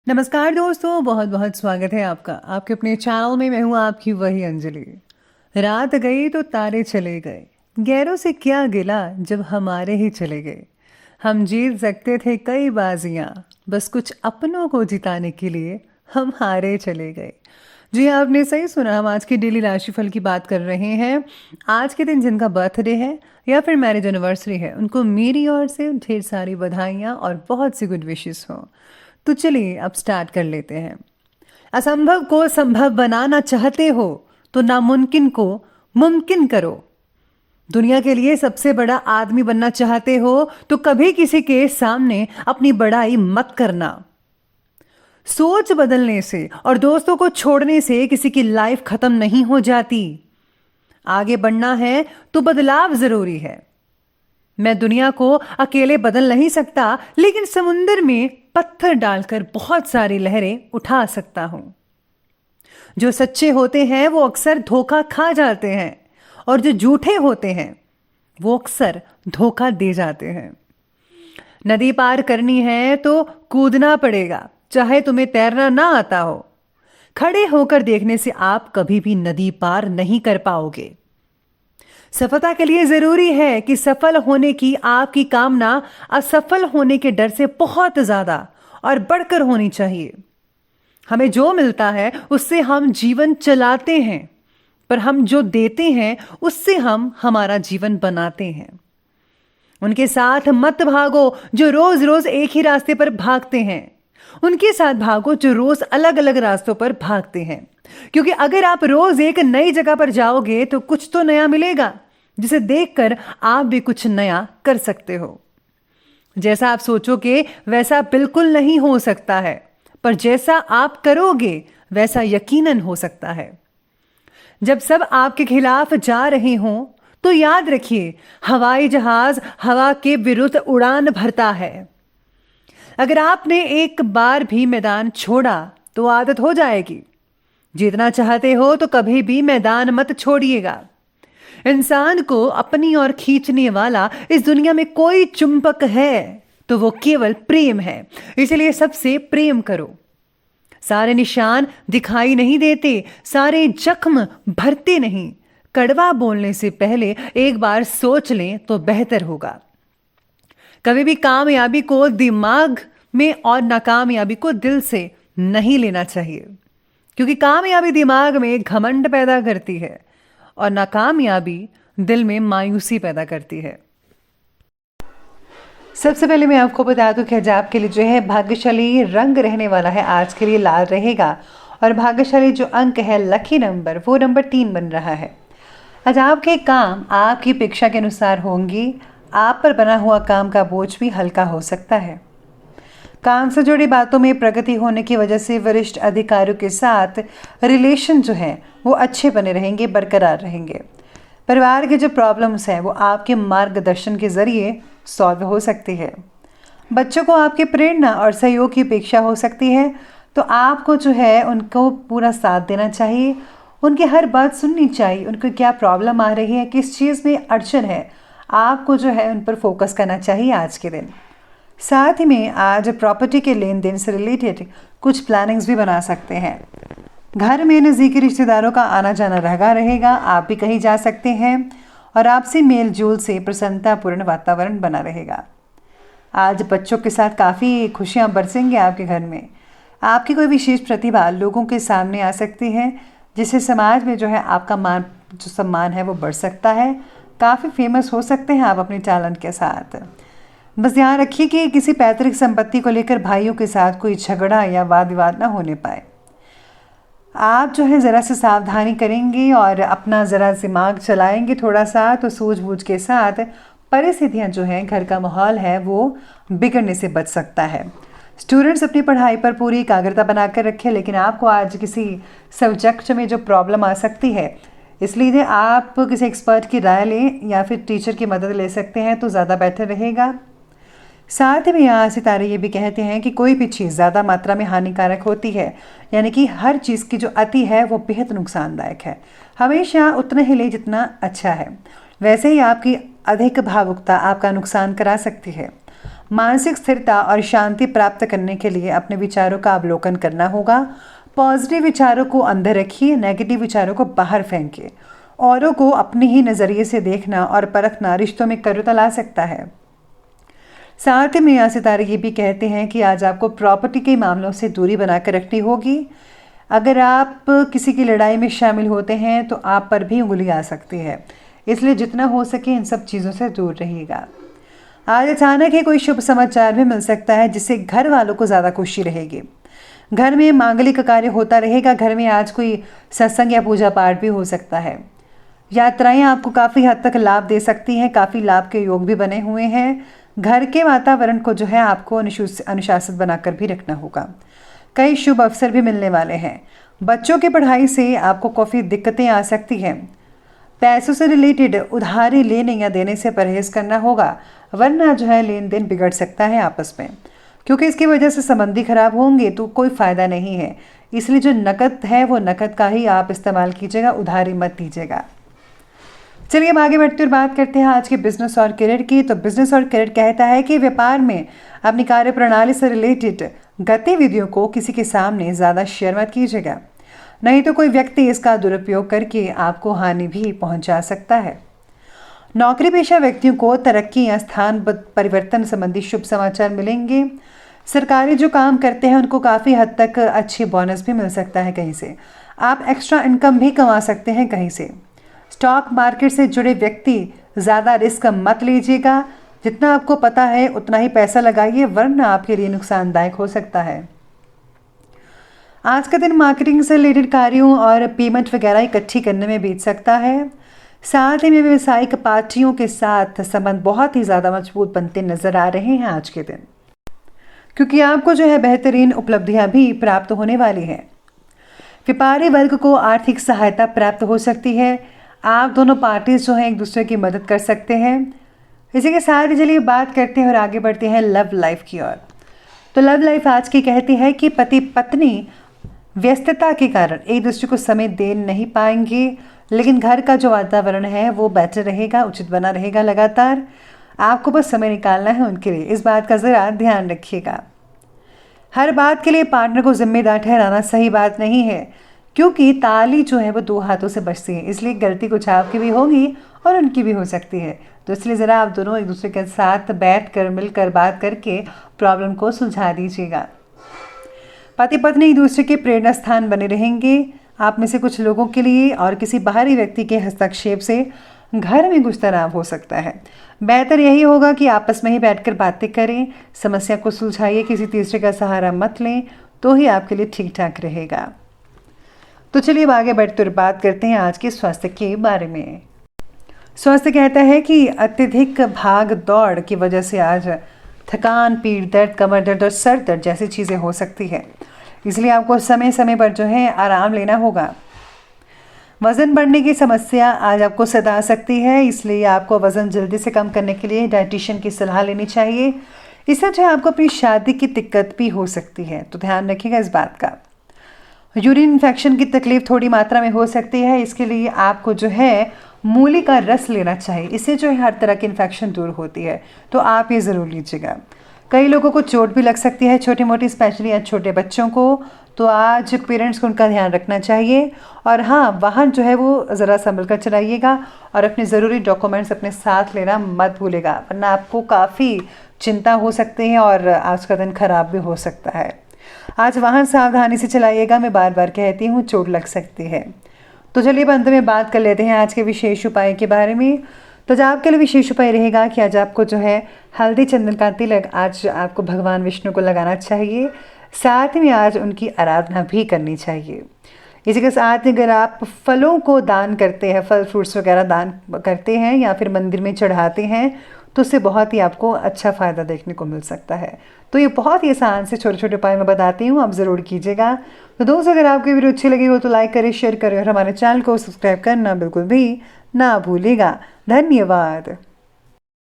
नमस्कार दोस्तों, बहुत बहुत स्वागत है आपका आपके अपने चैनल में। मैं हूँ आपकी वही अंजलि। रात गई तो तारे चले गए, गैरों से क्या गिला जब हमारे ही चले गए। हम जीत सकते थे कई बाजियां, बस कुछ अपनों को जिताने के लिए हम हारे चले गए। जी हाँ, आपने सही सुना। हम आज की डेली राशिफल की बात कर रहे हैं। आज के दिन जिनका बर्थडे है या फिर मैरिज एनिवर्सरी है, उनको मेरी ओर से ढेर सारी बधाइयाँ और बहुत सी गुड विशेस हों। तो चलिए अब स्टार्ट कर लेते हैं। असंभव को संभव बनाना चाहते हो तो नामुमकिन को मुमकिन करो। दुनिया के लिए सबसे बड़ा आदमी बनना चाहते हो तो कभी किसी के सामने अपनी बड़ाई मत करना। सोच बदलने से और दोस्तों को छोड़ने से किसी की लाइफ खत्म नहीं हो जाती। आगे बढ़ना है तो बदलाव जरूरी है। मैं दुनिया को अकेले बदल नहीं सकता, लेकिन समुंदर में पत्थर डालकर बहुत सारी लहरें उठा सकता हूं। जो सच्चे होते हैं वो अक्सर धोखा खा जाते हैं, और जो झूठे होते हैं वो अक्सर धोखा दे जाते हैं। नदी पार करनी है तो कूदना पड़ेगा, चाहे तुम्हें तैरना ना आता हो। खड़े होकर देखने से आप कभी भी नदी पार नहीं कर पाओगे। सफलता के लिए जरूरी है कि सफल होने की आपकी कामना असफल होने के डर से बहुत ज्यादा और बढ़कर होनी चाहिए। हमें जो मिलता है उससे हम जीवन चलाते हैं, पर हम जो देते हैं उससे हम हमारा जीवन बनाते हैं। उनके साथ मत भागो जो रोज रोज एक ही रास्ते पर भागते हैं। उनके साथ भागो जो रोज अलग अलग रास्तों पर भागते हैं, क्योंकि अगर आप रोज एक नई जगह पर जाओगे तो कुछ तो नया मिलेगा, जिसे देखकर आप भी कुछ नया कर सकते हो। जैसा आप सोचोगे वैसा बिल्कुल नहीं हो सकता है, पर जैसा आप करोगे वैसा यकीनन हो सकता है। जब सब आपके खिलाफ जा रहे हों तो याद रखिए, हवाई जहाज हवा के विरुद्ध उड़ान भरता है। अगर आपने एक बार भी मैदान छोड़ा तो आदत हो जाएगी। जीतना चाहते हो तो कभी भी मैदान मत छोड़िएगा। इंसान को अपनी ओर खींचने वाला इस दुनिया में कोई चुंबक है तो वो केवल प्रेम है, इसलिए सबसे प्रेम करो। सारे निशान दिखाई नहीं देते, सारे जख्म भरते नहीं। कड़वा बोलने से पहले एक बार सोच लें तो बेहतर होगा। कभी भी कामयाबी को दिमाग में और नाकामयाबी को दिल से नहीं लेना चाहिए, क्योंकि कामयाबी दिमाग में घमंड पैदा करती है और नाकामयाबी दिल में मायूसी पैदा करती है। सबसे पहले मैं आपको बता दूं कि आज आपके लिए जो है भाग्यशाली रंग रहने वाला है, आज के लिए लाल रहेगा। और भाग्यशाली जो अंक है, लकी नंबर, वो नंबर 3 बन रहा है। आज आपके काम आपकी अपेक्षा के अनुसार होंगी। आप पर बना हुआ काम का बोझ भी हल्का हो सकता है। काम से जुड़ी बातों में प्रगति होने की वजह से वरिष्ठ अधिकारियों के साथ रिलेशन जो है वो अच्छे बने रहेंगे, बरकरार रहेंगे। परिवार के जो प्रॉब्लम्स हैं वो आपके मार्गदर्शन के जरिए सॉल्व हो सकती है। बच्चों को आपकी प्रेरणा और सहयोग की अपेक्षा हो सकती है, तो आपको जो है उनको पूरा साथ देना चाहिए। उनकी हर बात सुननी चाहिए। उनको क्या प्रॉब्लम आ रही है, किस चीज़ में अड़चन है, आपको जो है उन पर फोकस करना चाहिए आज के दिन। साथ ही में आज प्रॉपर्टी के लेन देन से रिलेटेड कुछ प्लानिंग्स भी बना सकते हैं। घर में नज़दीकी रिश्तेदारों का आना जाना लगा रहेगा। आप भी कहीं जा सकते हैं और आपसी मेल जोल से प्रसन्नतापूर्ण वातावरण बना रहेगा। आज बच्चों के साथ काफ़ी खुशियां बरसेंगी आपके घर में। आपकी कोई विशेष प्रतिभा लोगों के सामने आ सकती है, जिससे समाज में जो है आपका जो सम्मान है वो बढ़ सकता है। काफ़ी फेमस हो सकते हैं आप अपने टैलेंट के साथ। बस ध्यान रखिए कि किसी पैतृक संपत्ति को लेकर भाइयों के साथ कोई झगड़ा या वाद विवाद ना होने पाए। आप जो है ज़रा से सावधानी करेंगे और अपना ज़रा दिमाग चलाएंगे थोड़ा सा, तो सूझबूझ के साथ परिस्थितियां जो हैं, घर का माहौल है वो बिगड़ने से बच सकता है। स्टूडेंट्स अपनी पढ़ाई पर पूरी एकाग्रता बनाकर रखें, लेकिन आपको आज किसी सब्जेक्ट में जो प्रॉब्लम आ सकती है, इसलिए आप किसी एक्सपर्ट की राय लें या फिर टीचर की मदद ले सकते हैं तो ज़्यादा बेहतर रहेगा। साथ में यहाँ सितारे ये भी कहते हैं कि कोई भी चीज़ ज़्यादा मात्रा में हानिकारक होती है, यानी कि हर चीज़ की जो अति है वो बेहद नुकसानदायक है। हमेशा उतना ही ले जितना अच्छा है। वैसे ही आपकी अधिक भावुकता आपका नुकसान करा सकती है। मानसिक स्थिरता और शांति प्राप्त करने के लिए अपने विचारों का अवलोकन करना होगा। पॉजिटिव विचारों को अंदर रखिए, नेगेटिव विचारों को बाहर फेंकिए। औरों को अपने ही नज़रिए से देखना और परखना रिश्तों में करुणा ला सकता है। साथ ही में यहाँ सितारे ये भी कहते हैं कि आज आपको प्रॉपर्टी के मामलों से दूरी बनाकर रखनी होगी। अगर आप किसी की लड़ाई में शामिल होते हैं तो आप पर भी उंगली आ सकती है, इसलिए जितना हो सके इन सब चीज़ों से दूर रहिएगा। आज अचानक ही कोई शुभ समाचार भी मिल सकता है जिससे घर वालों को ज़्यादा खुशी रहेगी। घर में मांगलिक कार्य होता रहेगा। घर में आज कोई सत्संग या पूजा पाठ भी हो सकता है। यात्राएं आपको काफ़ी हद तक लाभ दे सकती हैं। काफ़ी लाभ के योग भी बने हुए हैं। घर के वातावरण को जो है आपको अनुशासित बनाकर भी रखना होगा। कई शुभ अवसर भी मिलने वाले हैं। बच्चों की पढ़ाई से आपको काफ़ी दिक्कतें आ सकती हैं। पैसों से रिलेटेड उधारी लेने या देने से परहेज करना होगा, वरना जो है लेन देन बिगड़ सकता है आपस में, क्योंकि इसकी वजह से संबंधी खराब होंगे तो कोई फ़ायदा नहीं है। इसलिए जो नकद है वो नकद का ही आप इस्तेमाल कीजिएगा, उधारी मत दीजिएगा। चलिए अब आगे बढ़ते हुए बात करते हैं आज के बिजनेस और करियर की। तो बिजनेस और करियर कहता है कि व्यापार में अपनी कार्य प्रणाली से रिलेटेड गतिविधियों को किसी के सामने ज़्यादा शेयर मत कीजिएगा, नहीं तो कोई व्यक्ति इसका दुरुपयोग करके आपको हानि भी पहुंचा सकता है। नौकरी पेशा व्यक्तियों को तरक्की या स्थान परिवर्तन संबंधी शुभ समाचार मिलेंगे। सरकारी जो काम करते हैं उनको काफ़ी हद तक अच्छे बोनस भी मिल सकता है कहीं से। आप एक्स्ट्रा इनकम भी कमा सकते हैं कहीं से। स्टॉक मार्केट से जुड़े व्यक्ति ज़्यादा रिस्क मत लीजिएगा। जितना आपको पता है उतना ही पैसा लगाइए, वरना आपके लिए नुकसानदायक हो सकता है। आज का दिन मार्केटिंग से रिलेटेड कार्यों और पेमेंट वगैरह इकट्ठी करने में बीत सकता है। साथ ही में व्यावसायिक पार्टियों के साथ संबंध बहुत ही ज़्यादा मजबूत बनते नजर आ रहे हैं आज के दिन, क्योंकि आपको जो है बेहतरीन उपलब्धियां भी प्राप्त होने वाली हैं। व्यापारी वर्ग को आर्थिक सहायता प्राप्त हो सकती है। आप दोनों पार्टीज जो हैं एक दूसरे की मदद कर सकते हैं। इसी के साथ ही चलिए बात करते हैं और आगे बढ़ते हैं लव लाइफ की ओर। तो लव लाइफ आज की कहती है कि पति पत्नी व्यस्तता के कारण एक दूसरे को समय दे नहीं पाएंगे, लेकिन घर का जो वातावरण है वो बेटर रहेगा, उचित बना रहेगा लगातार। आपको बस समय निकालना है उनके लिए, इस बात का ज़रा ध्यान रखिएगा। हर बात के लिए पार्टनर को जिम्मेदार ठहराना सही बात नहीं है, क्योंकि ताली जो है वो दो हाथों से बजती है, इसलिए गलती कुछ आपकी भी होगी और उनकी भी हो सकती है। तो इसलिए ज़रा आप दोनों एक दूसरे के साथ बैठकर मिलकर बात करके प्रॉब्लम को सुलझा दीजिएगा। पति पत्नी एक दूसरे के प्रेरणा स्थान बने रहेंगे। आप में से कुछ लोगों के लिए और किसी बाहरी व्यक्ति के हस्तक्षेप से घर में कुछ तनाव हो सकता है। बेहतर यही होगा कि आपस में ही बैठकर बातें करें, समस्या को सुलझाइए, किसी तीसरे का सहारा मत लें, तो ही आपके लिए ठीक ठाक रहेगा। तो चलिए आगे बढ़ते हुए बात करते हैं आज के स्वास्थ्य के बारे में। स्वास्थ्य कहता है कि अत्यधिक भाग दौड़ की वजह से आज थकान, पीठ दर्द, कमर दर्द और सर दर्द जैसी चीज़ें हो सकती है, इसलिए आपको समय समय पर जो है आराम लेना होगा। वज़न बढ़ने की समस्या आज आपको सता सकती है, इसलिए आपको वज़न जल्दी से कम करने के लिए डाइटिशियन की सलाह लेनी चाहिए। इससे जो है आपको अपनी शादी की दिक्कत भी हो सकती है, तो ध्यान रखिएगा इस बात का। यूरिन इन्फेक्शन की तकलीफ थोड़ी मात्रा में हो सकती है, इसके लिए आपको जो है मूली का रस लेना चाहिए। इससे जो है हर तरह की इन्फेक्शन दूर होती है, तो आप ये ज़रूर लीजिएगा। कई लोगों को चोट भी लग सकती है, छोटी मोटी, स्पेशली आज छोटे बच्चों को, तो आज पेरेंट्स को उनका ध्यान रखना चाहिए। और हाँ, वाहन जो है वो ज़रा संभल कर चलाइएगा और अपने ज़रूरी डॉक्यूमेंट्स अपने साथ लेना मत भूलेगा, वरना आपको काफ़ी चिंता हो सकती है और आज का दिन खराब भी हो सकता है। आज वाहन सावधानी से चलाइएगा, मैं बार बार कहती हूँ, चोट लग सकती है। तो चलिए अंत में बात कर लेते हैं आज के विशेष उपाय के बारे में। तो जो आपके लिए विशेष उपाय रहेगा कि आज आपको जो है हल्दी चंदन का तिलक आज आपको भगवान विष्णु को लगाना चाहिए। साथ में आज उनकी आराधना भी करनी चाहिए। इसी के साथ अगर आप फलों को दान करते हैं, फल फ्रूट्स वगैरह दान करते हैं या फिर मंदिर में चढ़ाते हैं, तो उससे बहुत ही आपको अच्छा फ़ायदा देखने को मिल सकता है। तो ये बहुत ही आसान से छोटे छोटे उपाय मैं बताती हूँ, आप ज़रूर कीजिएगा। तो दोस्तों, अगर आपकी वीडियो अच्छी लगी हो तो लाइक करें, शेयर करें और हमारे चैनल को सब्सक्राइब करना बिल्कुल भी ना भूलिएगा। धन्यवाद।